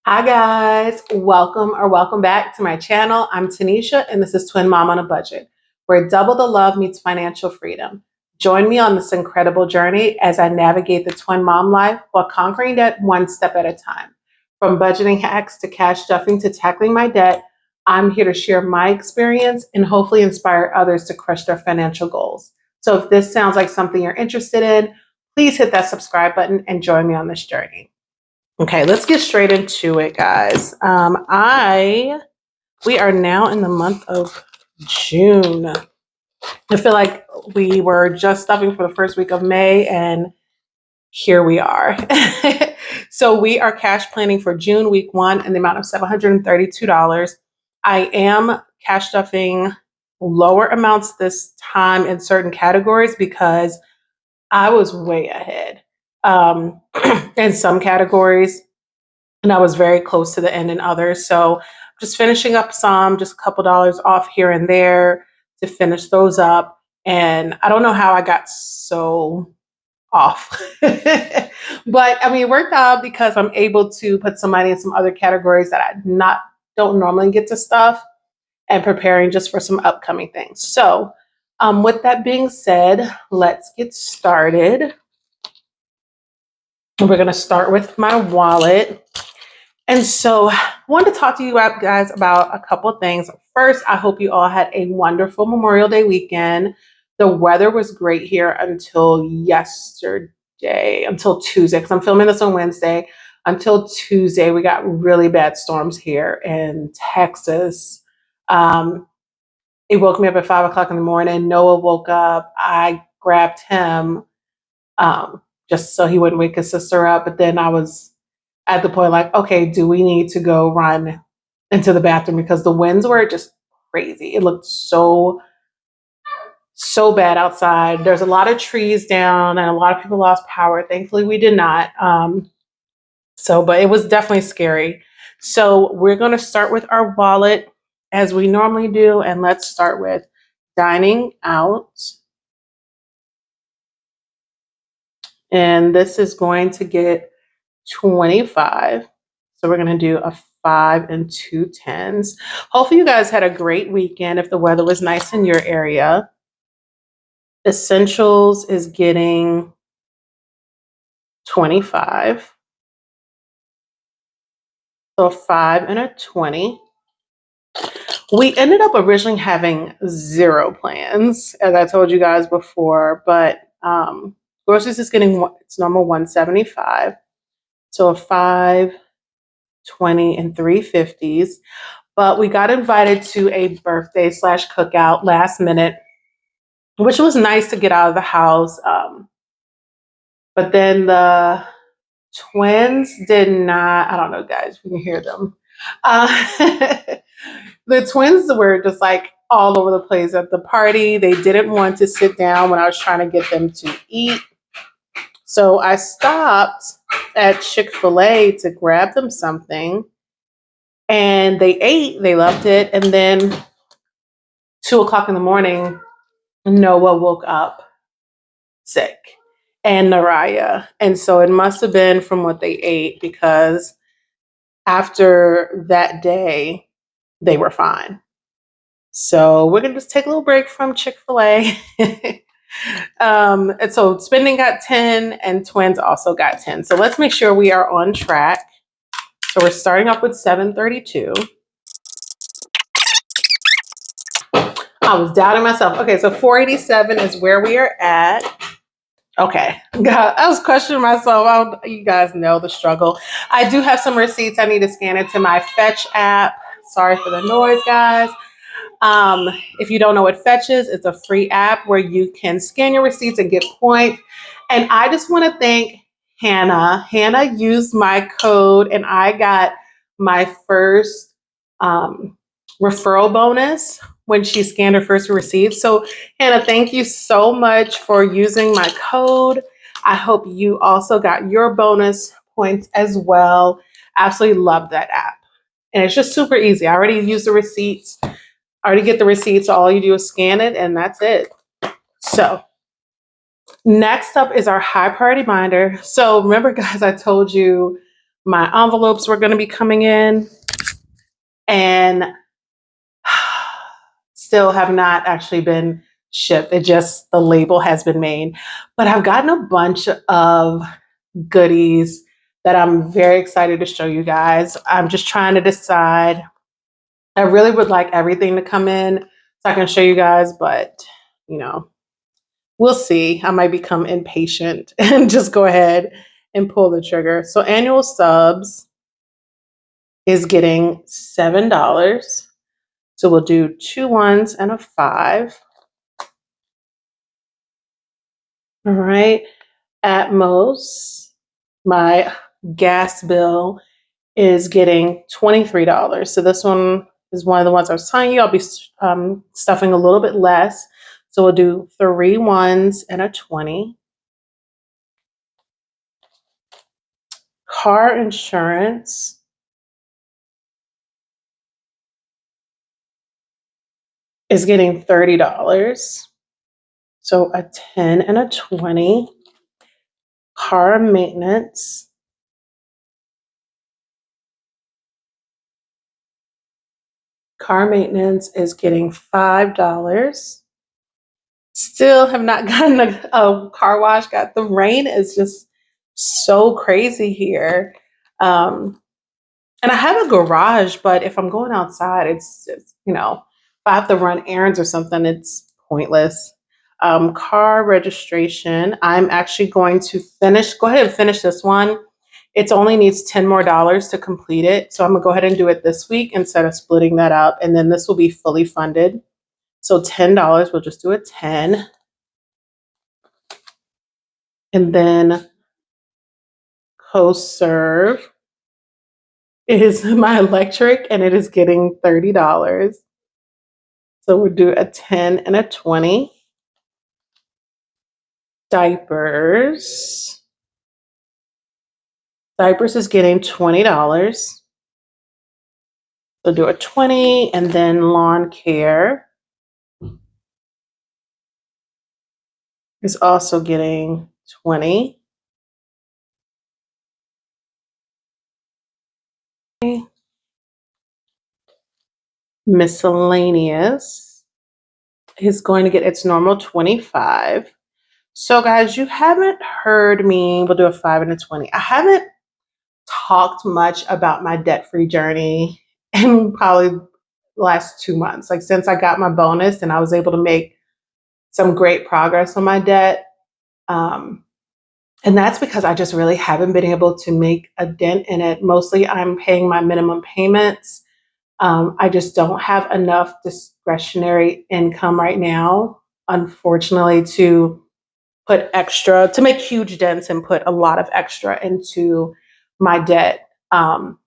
Hi guys, welcome back to my channel. I'm Tanisha and this is Twin Mom on a Budget, where double the love meets financial freedom. Join me on this incredible journey as I navigate the twin mom life while conquering debt one step at a time. From budgeting hacks to cash stuffing to tackling my debt, I'm here to share my experience and hopefully inspire others to crush their financial goals. So if this sounds like something you're interested in, please hit that subscribe button and join me on this journey. Okay, let's get straight into it, guys. We are now in the month of June. I feel like we were just stuffing for the first week of May, and here we are. So we are cash planning for June week 1 in the amount of $732. I am cash stuffing lower amounts this time in certain categories because I was way ahead in some categories. And I was very close to the end in others. So just finishing up some, just a couple dollars off here and there to finish those up. And I don't know how I got so off. But I mean, it worked out because I'm able to put some money in some other categories that I don't normally get to stuff and preparing just for some upcoming things. So with that being said, let's get started. We're going to start with my wallet. And so I wanted to talk to you guys about a couple of things. First, I hope you all had a wonderful Memorial Day weekend. The weather was great here until until Tuesday, because I'm filming this on Wednesday. Until Tuesday, we got really bad storms here in Texas. It woke me up at 5 o'clock in the morning. Noah woke up. I grabbed him just so he wouldn't wake his sister up. But then I was at the point like, okay, do we need to go run into the bathroom because the winds were just crazy. It looked so bad outside. There's a lot of trees down and a lot of people lost power. Thankfully, we did not. But it was definitely scary. So we're going to start with our wallet as we normally do. And let's start with dining out. And this is going to get 25. So we're going to do a 5 and 2 10s. Hopefully you guys had a great weekend if the weather was nice in your area. Essentials is getting 25. So a 5 and a 20. We ended up originally having 0 plans, as I told you guys before, but groceries is getting its normal 175. So a 5, 20, and 3 50s. But we got invited to a birthday / cookout last minute, which was nice to get out of the house. But then the twins did not, I don't know, guys, you can hear them. The twins were just like all over the place at the party. They didn't want to sit down when I was trying to get them to eat. So I stopped at Chick-fil-A to grab them something. And they ate, they loved it. And then 2 o'clock in the morning, Noah woke up sick and Naraya. And so it must have been from what they ate because after that day, they were fine. So we're going to just take a little break from Chick-fil-A. And so spending got 10 and twins also got 10. So let's make sure we are on track. So we're starting off with 732. I was doubting myself. Okay, so 487 is where we are at. Okay, God, I was questioning myself. You guys know the struggle. I do have some receipts I need to scan into my Fetch app. Sorry for the noise, guys. If you don't know what Fetch is, it's a free app where you can scan your receipts and get points. And I just want to thank Hannah. Hannah used my code and I got my first referral bonus when she scanned her first receipt. So Hannah, thank you so much for using my code. I hope you also got your bonus points as well. Absolutely love that app. And it's just super easy. I already used the receipts. I already get the receipts. So all you do is scan it and that's it. So next up is our high priority binder. So remember guys, I told you my envelopes were going to be coming in, and still have not actually been shipped. It just, the label has been made. But I've gotten a bunch of goodies that I'm very excited to show you guys. I'm just trying to decide. I really would like everything to come in so I can show you guys, but you know, we'll see. I might become impatient and just go ahead and pull the trigger. So annual subs is getting $7. So we'll do 2 ones and a 5. All right. At most, my gas bill is getting $23. So this one is one of the ones I was telling you. I'll be stuffing a little bit less. So we'll do 3 ones and a 20. Car insurance is getting $30. So a 10 and a 20. Car maintenance is getting $5. Still have not gotten a car wash. The rain is just so crazy here. And I have a garage, but if I'm going outside, it's just, you know, if I have to run errands or something, it's pointless. Car registration, I'm actually going to go ahead and finish this one. It only needs $10 more to complete it. So I'm gonna go ahead and do it this week instead of splitting that up. And then this will be fully funded. So $10, we'll just do a 10. And then CoServe is my electric, and it is getting $30. So we'll do a 10 and a 20. Diapers. Diapers is getting $20. So do a 20, and then lawn care is also getting 20. Miscellaneous is going to get its normal 25. So guys, you haven't heard me, we'll do a 5 and a 20. I haven't talked much about my debt-free journey in probably the last 2 months. Like since I got my bonus and I was able to make some great progress on my debt. And that's because I just really haven't been able to make a dent in it. Mostly I'm paying my minimum payments. I just don't have enough discretionary income right now, unfortunately, to make huge dents and put a lot of extra into my debt. But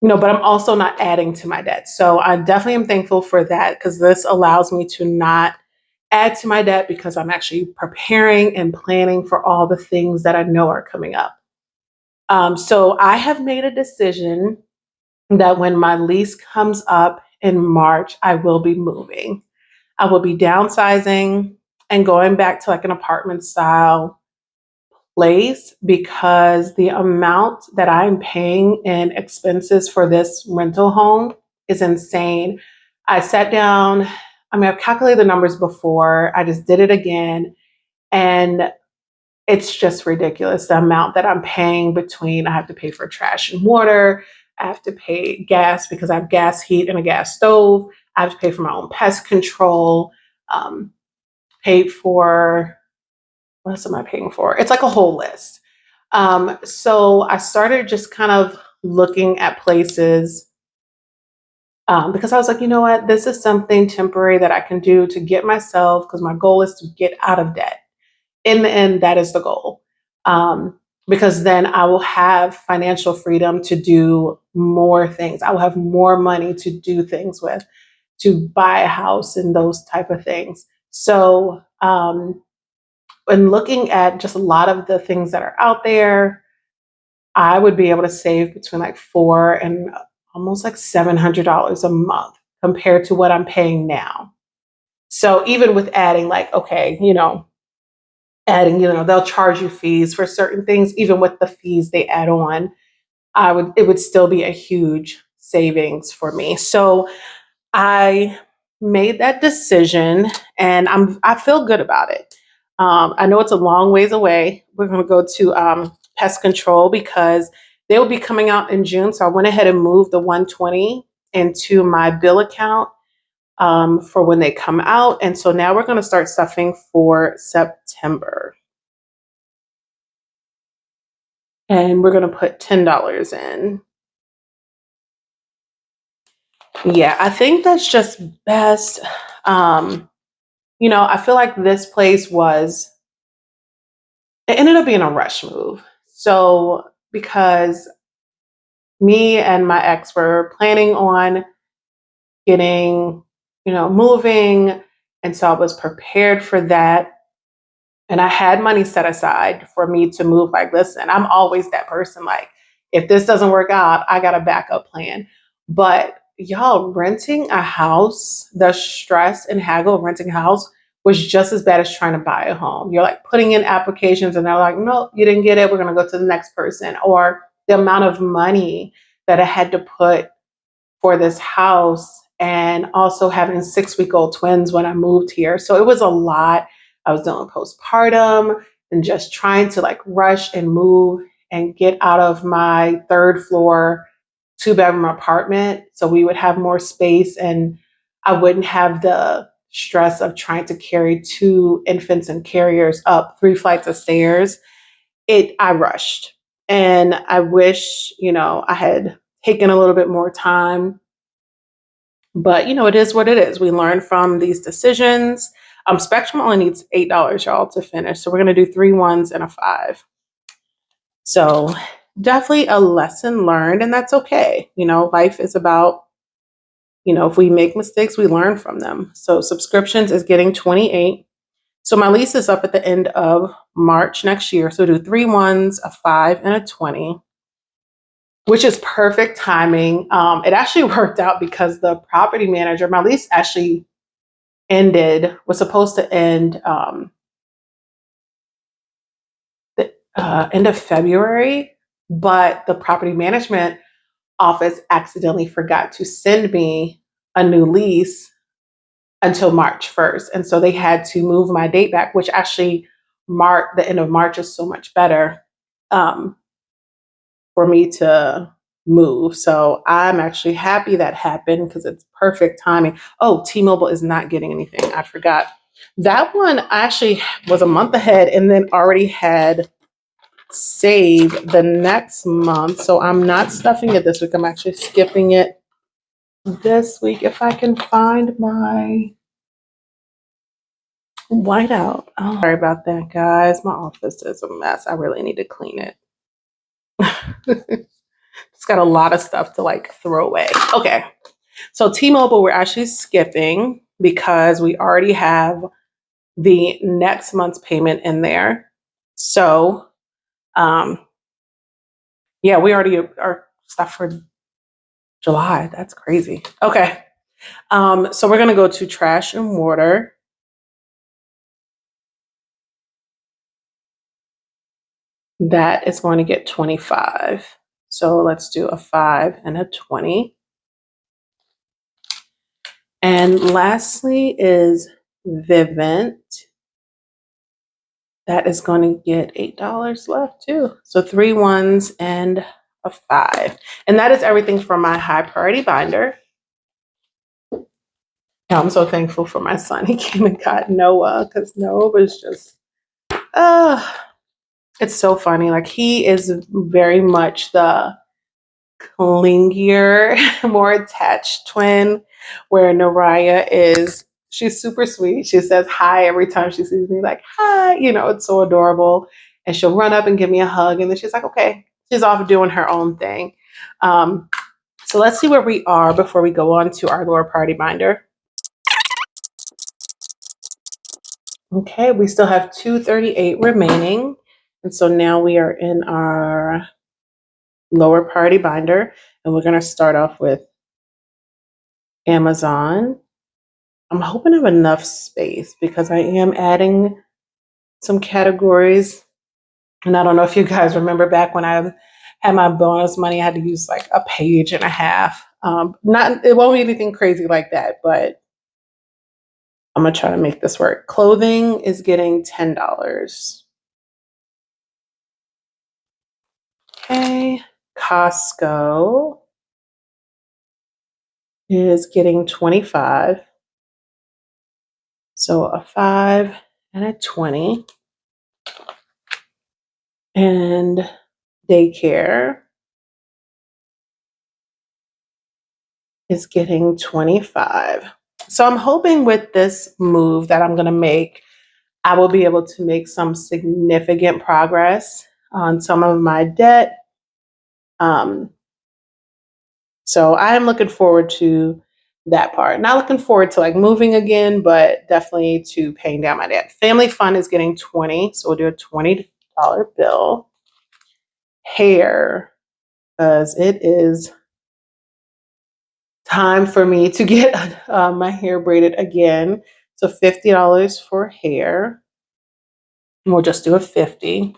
I'm also not adding to my debt. So I definitely am thankful for that, because this allows me to not add to my debt, because I'm actually preparing and planning for all the things that I know are coming up. So I have made a decision that when my lease comes up in March, I will be moving. I will be downsizing and going back to like an apartment style place, because the amount that I'm paying in expenses for this rental home is insane. I sat down, I've calculated the numbers before, I just did it again, and it's just ridiculous the amount that I'm paying. Between, I have to pay for trash and water, I have to pay gas because I have gas heat and a gas stove, I have to pay for my own pest control, paid for, what else am I paying for? It's like a whole list. So I started just kind of looking at places, because I was like, you know what, this is something temporary that I can do to get myself, because my goal is to get out of debt. In the end, that is the goal. Because then I will have financial freedom to do more things. I will have more money to do things with, to buy a house and those type of things. So, when looking at just a lot of the things that are out there, I would be able to save between like $400 and almost like $700 a month compared to what I'm paying now. So even with adding like, okay, adding, they'll charge you fees for certain things. Even with the fees they add on, it would still be a huge savings for me. So I made that decision, and I feel good about it. I know it's a long ways away. We're going to go to pest control because they will be coming out in June. So I went ahead and moved the 120 into my bill account for when they come out. And so now we're going to start stuffing for September. And we're going to put $10 in. Yeah, I think that's just best. I feel like this place it ended up being a rush move. So, because me and my ex were planning on getting, moving. And so I was prepared for that. And I had money set aside for me to move. Like, listen, I'm always that person. Like, if this doesn't work out, I got a backup plan. But y'all, renting a house, the stress and haggle of renting a house was just as bad as trying to buy a home. You're like putting in applications and they're like, no, you didn't get it. We're going to go to the next person. Or the amount of money that I had to put for this house, and also having 6-week-old twins when I moved here. So it was a lot. I was dealing with postpartum and just trying to like rush and move and get out of my 3rd floor 2-bedroom apartment so we would have more space and I wouldn't have the stress of trying to carry 2 infants and carriers up 3 flights of stairs. I rushed, and I wish, I had taken a little bit more time, but it is what it is. We learn from these decisions. Spectrum only needs $8, y'all, to finish. So we're going to do 3 ones and a 5. So definitely a lesson learned, and that's okay. Life is about, if we make mistakes, we learn from them. So subscriptions is getting 28. So my lease is up at the end of March next year. So do 3 ones, a 5, and a 20. Which is perfect timing. It actually worked out because the property manager, my lease actually was supposed to end the end of February, but the property management office accidentally forgot to send me a new lease until March 1st. And so they had to move my date back, which actually the end of March is so much better. For me to move. So I'm actually happy that happened because it's perfect timing. Oh, T-Mobile is not getting anything. I forgot. That one actually was a month ahead and then already had saved the next month. So I'm not stuffing it this week. I'm actually skipping it this week if I can find my whiteout. Oh, sorry about that, guys. My office is a mess. I really need to clean it. It's got a lot of stuff to like throw away. Okay. So T-Mobile, we're actually skipping because we already have the next month's payment in there. So, yeah, we already are stuff for July. That's crazy. Okay. So we're going to go to trash and water. That is going to get 25. So let's do a 5 and a 20. And lastly is Vivint. That is going to get $8 left too. So 3 ones and a 5. And that is everything for my high priority binder. I'm so thankful for my son. He came and got Noah because Noah was just, it's so funny. Like, he is very much the clingier, more attached twin, where she's super sweet. She says hi every time she sees me, like, hi, it's so adorable. And she'll run up and give me a hug. And then she's like, okay, she's off doing her own thing. So let's see where we are before we go on to our lower priority binder. Okay, we still have 238 remaining. And so now we are in our lower priority binder, and we're going to start off with Amazon. I'm hoping I have enough space because I am adding some categories. And I don't know if you guys remember back when I had my bonus money, I had to use like a page and a half. It won't be anything crazy like that, but I'm gonna try to make this work. Clothing is getting $10. Okay. Costco is getting 25. So a 5 and a 20. And daycare is getting 25. So I'm hoping with this move that I'm going to make, I will be able to make some significant progress on some of my debt. So I'm looking forward to that part. Not looking forward to like moving again, but definitely to paying down my debt. Family fund is getting 20, so we'll do a $20 bill. Hair, because it is time for me to get my hair braided again. So $50 for hair. And we'll just do a 50.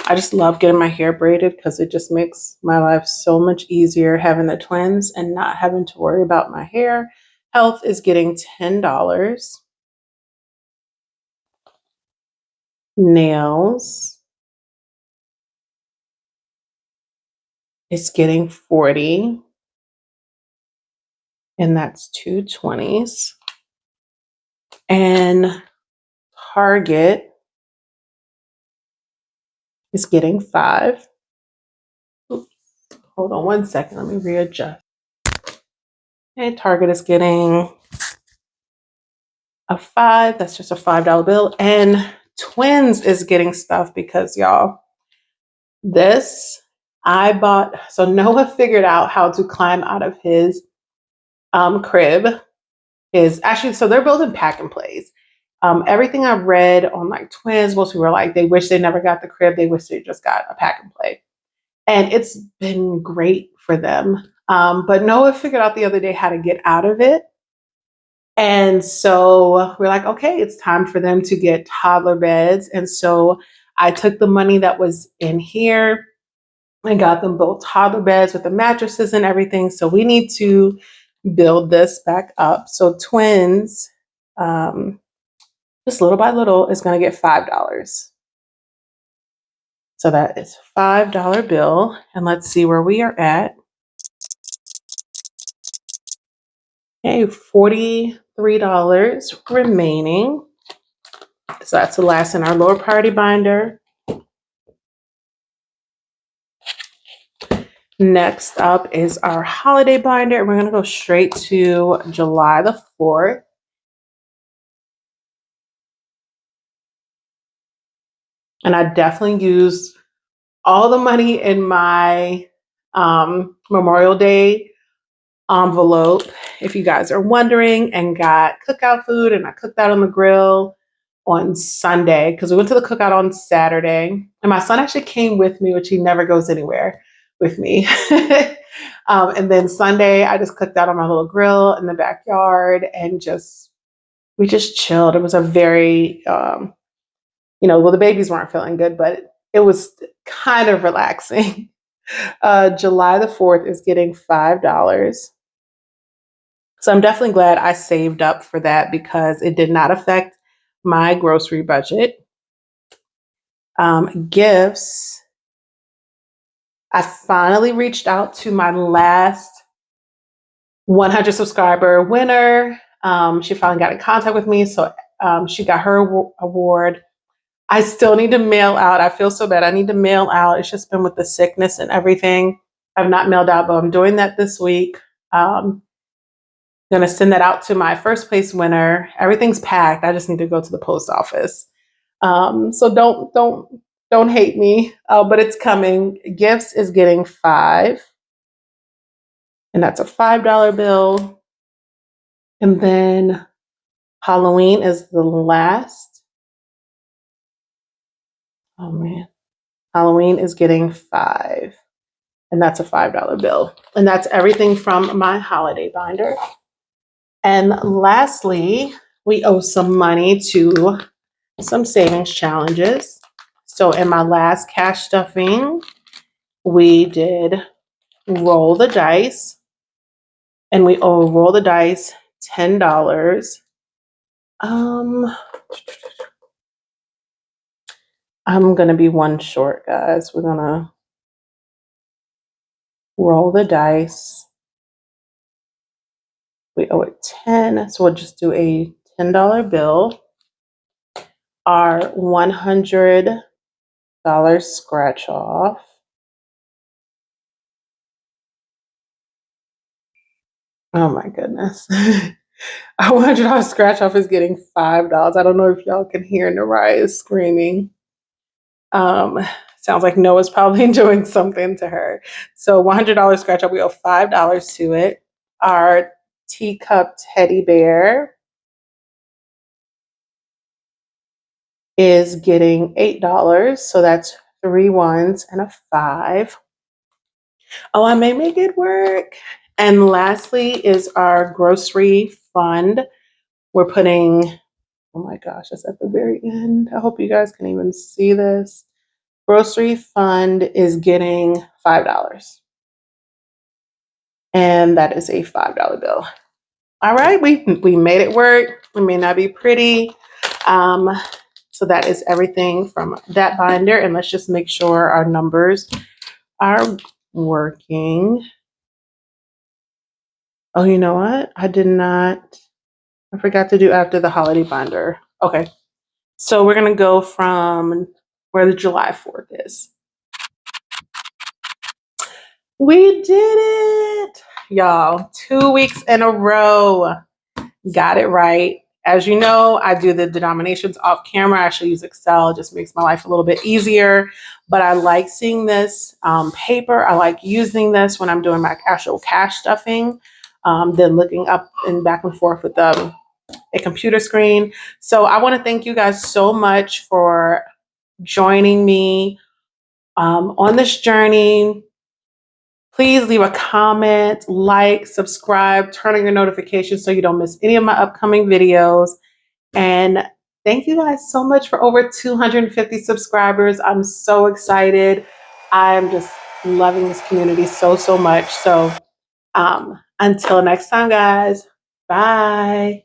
I just love getting my hair braided because it just makes my life so much easier having the twins and not having to worry about my hair. Health is getting $10. Nails is getting 40. And that's 2 20s. And Target is getting 5. Oops. Hold on one second. Let me readjust. Okay, Target is getting a 5. That's just a $5 bill. And Twins is getting stuff because y'all, this I bought. So Noah figured out how to climb out of his crib. So they're building pack and plays. Everything I've read on like Twins, most people are like they wish they never got the crib. They wish they just got a pack and play. And it's been great for them. But Noah figured out the other day how to get out of it. And so we're like, okay, it's time for them to get toddler beds. And so I took the money that was in here and got them both toddler beds with the mattresses and everything. So we need to build this back up. So Twins, just little by little, is going to get $5. So that is $5 bill. And let's see where we are at. Okay, $43 remaining. So that's the last in our lower priority binder. Next up is our holiday binder. We're going to go straight to July the 4th. And I definitely used all the money in my Memorial Day envelope, if you guys are wondering, and got cookout food. And I cooked that on the grill on Sunday because we went to the cookout on Saturday. And my son actually came with me, which he never goes anywhere with me. And then Sunday, I just cooked out on my little grill in the backyard and we just chilled. It was a very, well, the babies weren't feeling good, but it was kind of relaxing. July the 4th is getting $5. So I'm definitely glad I saved up for that because it did not affect my grocery budget. Gifts. I finally reached out to my last 100 subscriber winner. She finally got in contact with me. So she got her award. I still need to mail out. I feel so bad. I need to mail out. It's just been with the sickness and everything. I've not mailed out, but I'm doing that this week. I'm going to send that out to my first place winner. Everything's packed. I just need to go to the post office. So don't hate me, but it's coming. Gifts is getting 5. And that's a $5 bill. And then Halloween is the last. Oh man. Halloween is getting 5. And that's a $5 bill. And that's everything from my holiday binder. And lastly, we owe some money to some savings challenges. So in my last cash stuffing, we did roll the dice, and we roll the dice $10. I'm gonna be one short, guys. We're gonna roll the dice. We owe it 10, so we'll just do a $10 bill. Our $100 scratch off. Oh my goodness. Our $100 scratch off is getting $5. I don't know if y'all can hear Naraya screaming. Um, Sounds like Noah's probably doing something to her. So $100 scratch off, we owe $5 to it. Our teacup teddy bear is getting $8. So that's 3 ones and a 5. Oh, I may make it work. And lastly is our grocery fund. We're putting, oh my gosh, that's at the very end. I hope you guys can even see this. Grocery fund is getting $5. And that is a $5 bill. All right, we made it work. It may not be pretty. So that is everything from that binder. And let's just make sure our numbers are working. Oh, you know what? I forgot to do after the holiday binder. Okay. So we're going to go from where the July 4th is. We did it, y'all. 2 weeks in a row. Got it right. As you know, I do the denominations off camera. I actually use Excel. It just makes my life a little bit easier. But I like seeing this paper. I like using this when I'm doing my actual cash stuffing than looking up and back and forth with a computer screen. So I want to thank you guys so much for joining me on this journey. Please leave a comment, like, subscribe, turn on your notifications so you don't miss any of my upcoming videos. And thank you guys so much for over 250 subscribers. I'm so excited. I'm just loving this community so, so much. So until next time, guys, bye.